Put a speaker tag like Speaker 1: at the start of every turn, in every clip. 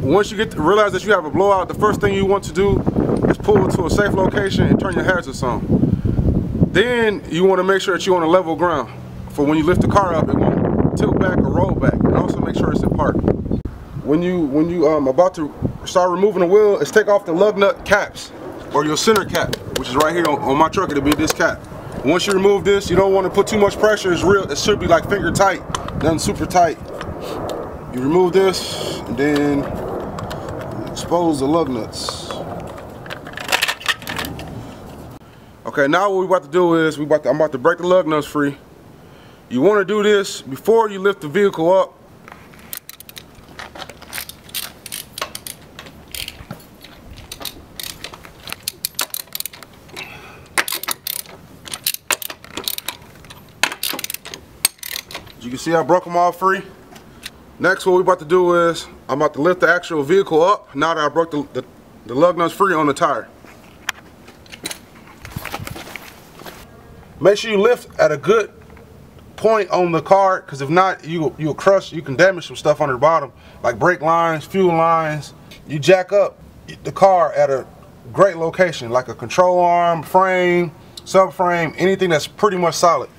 Speaker 1: once you realize that you have a blowout, the first thing you want to do is pull it to a safe location and turn your hazards on. Then you want to make sure that you're on a level ground. For when you lift the car up, it won't tilt back or roll back. And also make sure it's in park. When you about to start removing the wheel, is take off the lug nut caps or your center cap, which is right here on my truck. It'll be this cap. Once you remove this, you don't want to put too much pressure. It should be like finger tight, nothing super tight. You remove this and then expose the lug nuts. Okay, now what we're about to do is I'm about to break the lug nuts free. You want to do this before you lift the vehicle up. As you can see, I broke them all free. Next, what we're about to do is I'm about to lift the actual vehicle up now that I broke the lug nuts free on the tire. Make sure you lift at a good point on the car, because if not, you can damage some stuff on the bottom, like brake lines, fuel lines. You jack up the car at a great location, like a control arm, frame, subframe, anything that's pretty much solid.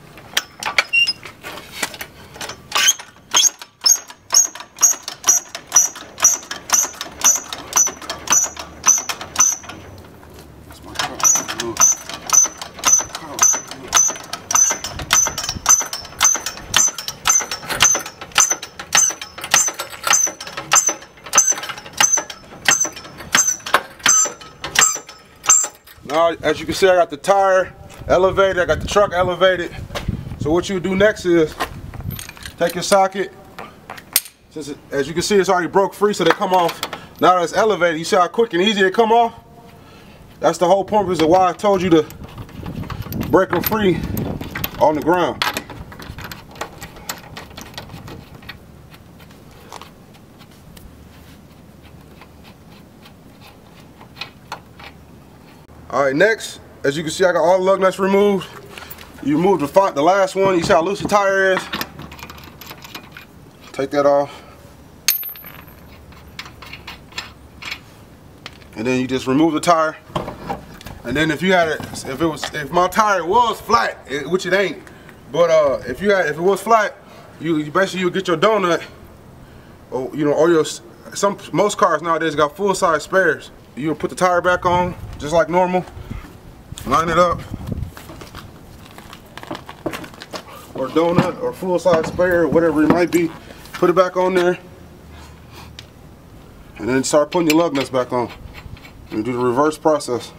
Speaker 1: Now, as you can see, I got the tire elevated, I got the truck elevated. So what you do next is take your socket. As you can see, it's already broke free, so they come off. Now that it's elevated, you see how quick and easy they come off? That's the whole purpose of why I told you to break them free on the ground. Alright, next, as you can see, I got all the lug nuts removed. You remove the last one. You see how loose the tire is? Take that off. And then you just remove the tire. And then if my tire was flat, which it ain't, but if it was flat, you basically get your donut, or most cars nowadays got full size spares. You'll put the tire back on just like normal, line it up, or donut or full size spare, whatever it might be. Put it back on there, and then start putting your lug nuts back on. And do the reverse process.